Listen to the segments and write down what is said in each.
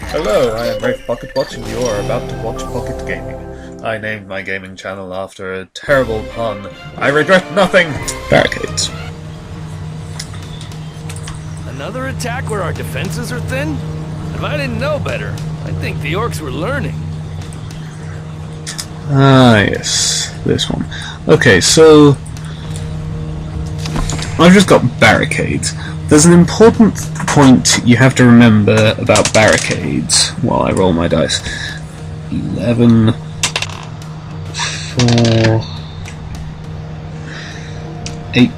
Hello, I am Rafe Pocketwatch and you are about to watch Pocket Gaming. I named my gaming channel after a terrible pun. I regret nothing! Barricades. Another attack where our defenses are thin? If I didn't know better, I'd think the orcs were learning. Ah, yes, this one. Okay, so I've just got barricades. There's an important point you have to remember about barricades while I roll my dice. 11, 4, 8,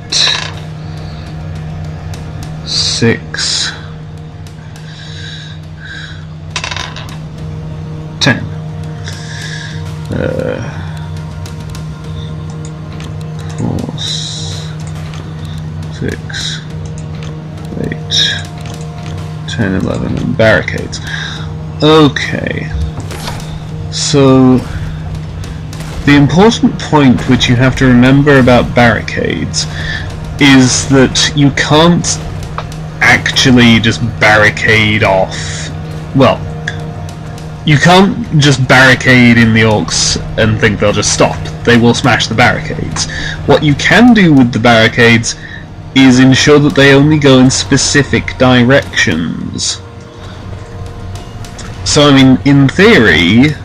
6, 10. 4, 6, 8, 10, 11, and barricades. Okay, so the important point which you have to remember about barricades is that you can't actually just barricade off. Well, you can't just barricade in the orcs and think they'll just stop. They will smash the barricades. What you can do with the barricades is ensure that they only go in specific directions. So, I mean, in theory,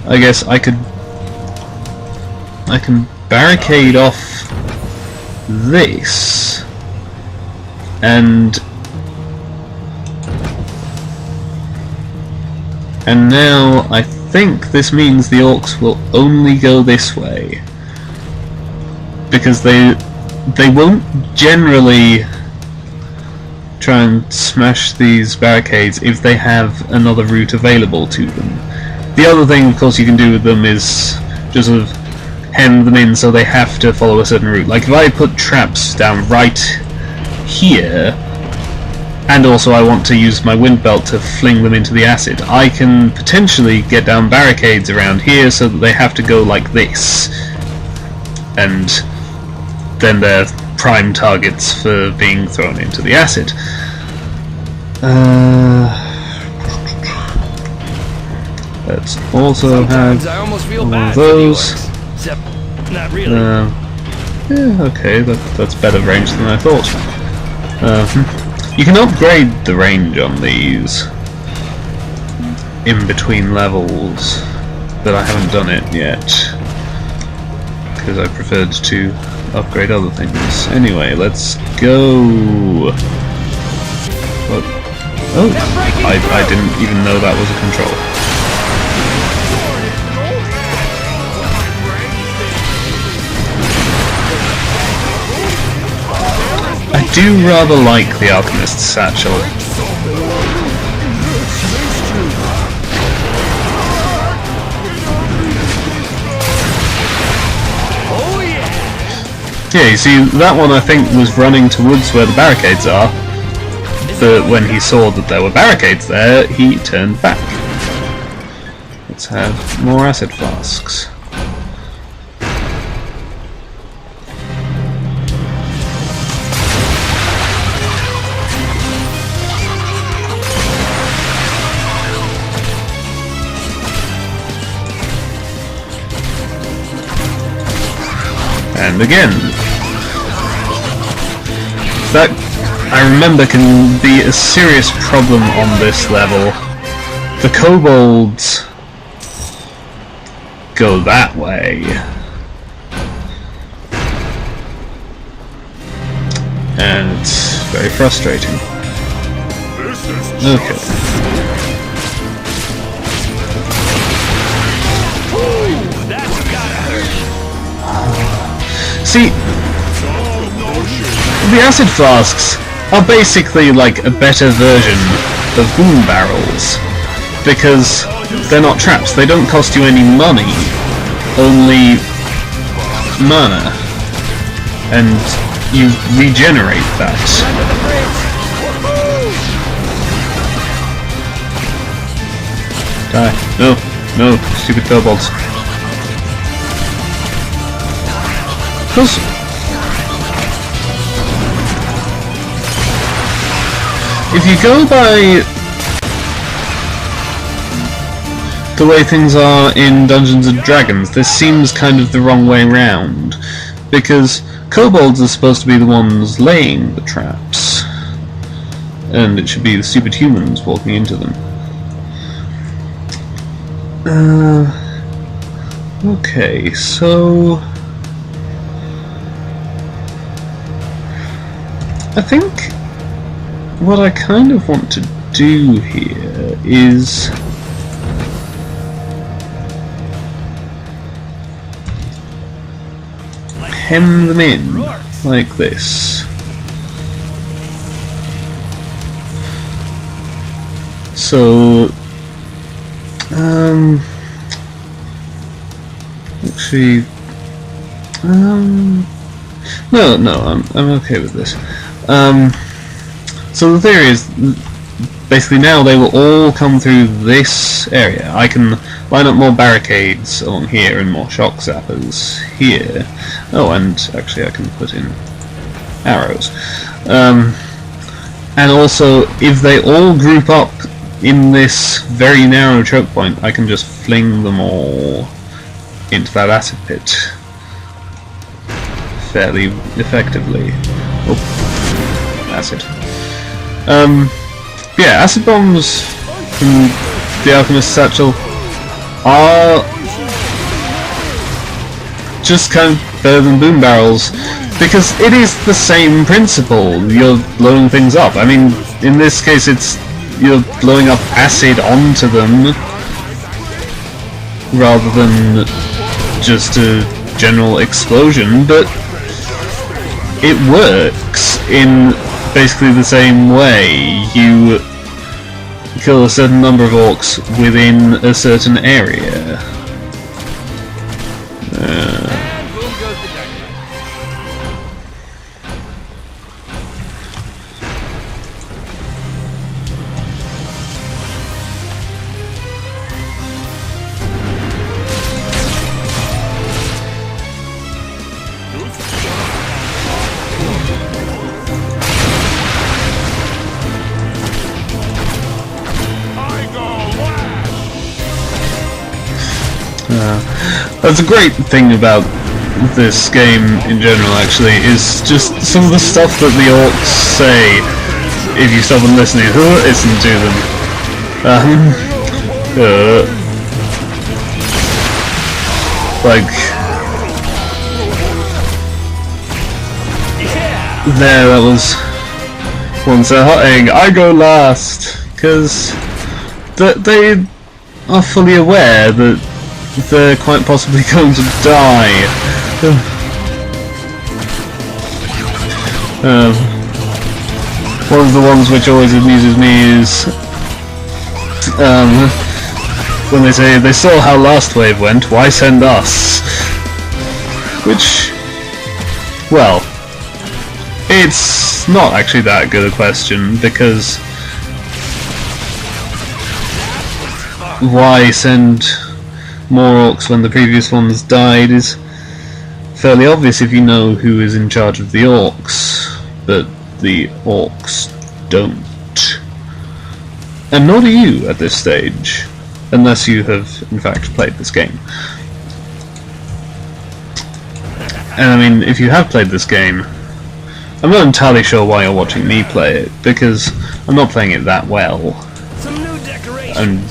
I guess I can barricade off this, and now I think this means the orcs will only go this way, because they won't generally try and smash these barricades if they have another route available to them. The other thing, of course, you can do with them is just sort of hem them in so they have to follow a certain route. Like if I put traps down right here, and also I want to use my wind belt to fling them into the acid, I can potentially get down barricades around here so that they have to go like this, and then they're prime targets for being thrown into the acid. Let's also have I almost feel one bad of for the those. orcs. Except, not really. Yeah, okay, that's better range than I thought. You can upgrade the range on these in between levels, but I haven't done it yet because I preferred to upgrade other things. Anyway, let's go. What? Oh, I didn't even know that was a control. I do rather like the Alchemist's satchel. Yeah, you see, that one I think was running towards where the barricades are, but when he saw that there were barricades there, he turned back. Let's have more acid flasks. And again, that, I remember, can be a serious problem on this level. The kobolds go that way, and it's very frustrating. Okay. See, the acid flasks are basically like a better version of boom barrels, because they're not traps, they don't cost you any money, only mana, and you regenerate that. Die. No, stupid kobolds. Because if you go by the way things are in Dungeons and Dragons, this seems kind of the wrong way round, because kobolds are supposed to be the ones laying the traps, and it should be the stupid humans walking into them. Okay, so I think what I kind of want to do here is hem them in like this. So actually no, I'm okay with this. So the theory is basically now they will all come through this area. I can line up more barricades along here and more shock zappers here. Oh, and actually I can put in arrows. And also, if they all group up in this very narrow choke point, I can just fling them all into that acid pit fairly effectively. Oh, acid. Yeah, acid bombs from the Alchemist's Satchel are just kind of better than boom barrels, because it is the same principle. You're blowing things up. I mean, in this case you're blowing up acid onto them rather than just a general explosion, but it works in basically the same way. You kill a certain number of orcs within a certain area. That's a great thing about this game in general, actually, is just some of the stuff that the orcs say if you stop and listen to them. Like, there, that was once a hot egg. I go last, because they are fully aware that they're quite possibly going to die. One of the ones which always amuses me is when they say they saw how last wave went, why send us? Which, well, it's not actually that good a question, because why send more orcs when the previous ones died is fairly obvious if you know who is in charge of the orcs, but the orcs don't. And nor do you at this stage, unless you have in fact played this game. And I mean, if you have played this game, I'm not entirely sure why you're watching me play it, because I'm not playing it that well. Some new decorations.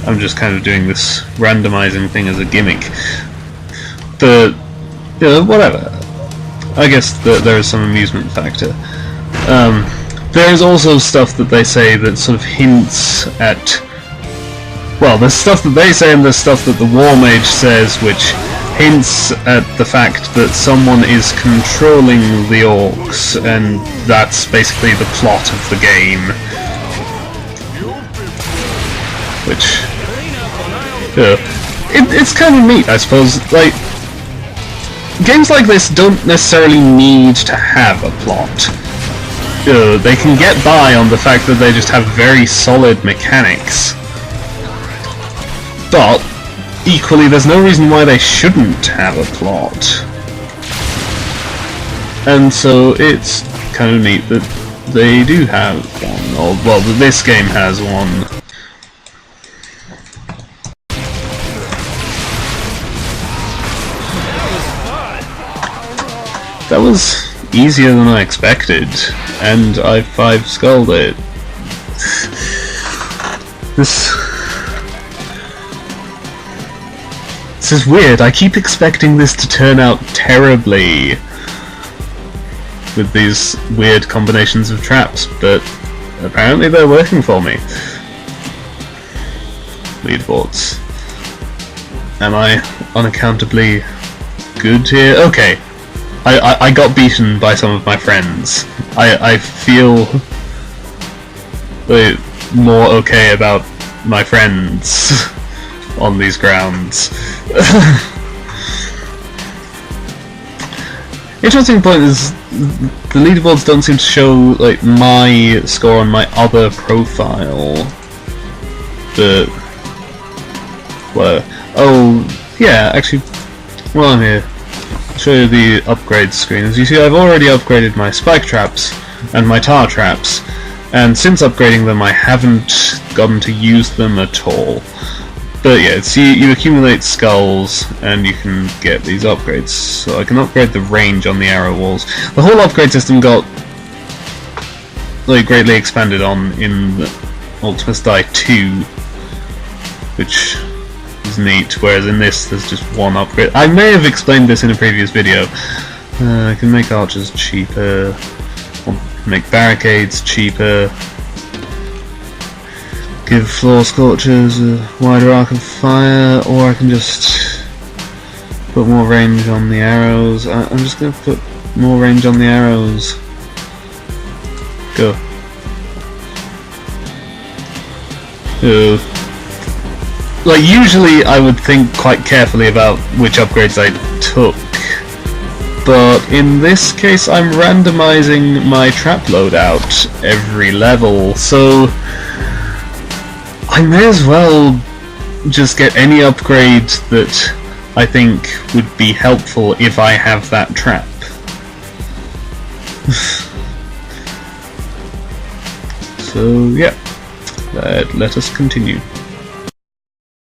I'm just kind of doing this randomizing thing as a gimmick. But, you know, whatever. I guess that there is some amusement factor. There is also stuff that they say that sort of hints at... Well, there's stuff that they say and there's stuff that the War Mage says which hints at the fact that someone is controlling the orcs, and that's basically the plot of the game. Which... it's kind of neat, I suppose. Like, games like this don't necessarily need to have a plot. They can get by on the fact that they just have very solid mechanics. But, equally, there's no reason why they shouldn't have a plot. And so it's kind of neat that they do have one, or, well, that this game has one. That was easier than I expected, and I 5-skulled it. This is weird. I keep expecting this to turn out terribly with these weird combinations of traps, but apparently they're working for me. Leaderboards. Am I unaccountably good here? Okay. I got beaten by some of my friends. I feel more okay about my friends on these grounds. Interesting point is the leaderboards don't seem to show like my score on my other profile. But oh yeah, actually, while I'm here, I'll show you the upgrade screen. As you see, I've already upgraded my spike traps and my tar traps, and since upgrading them I haven't gotten to use them at all. But yeah, see, you accumulate skulls and you can get these upgrades. So I can upgrade the range on the arrow walls. The whole upgrade system got like greatly expanded on in Orcs Must Die 2, which is neat, whereas in this there's just one upgrade. I may have explained this in a previous video. I can make archers cheaper, or make barricades cheaper, give floor scorchers a wider arc of fire, or I can just put more range on the arrows. I'm just going to put more range on the arrows. Go. Like, usually I would think quite carefully about which upgrades I took, but in this case I'm randomizing my trap loadout every level, so I may as well just get any upgrade that I think would be helpful if I have that trap. So yeah, let us continue.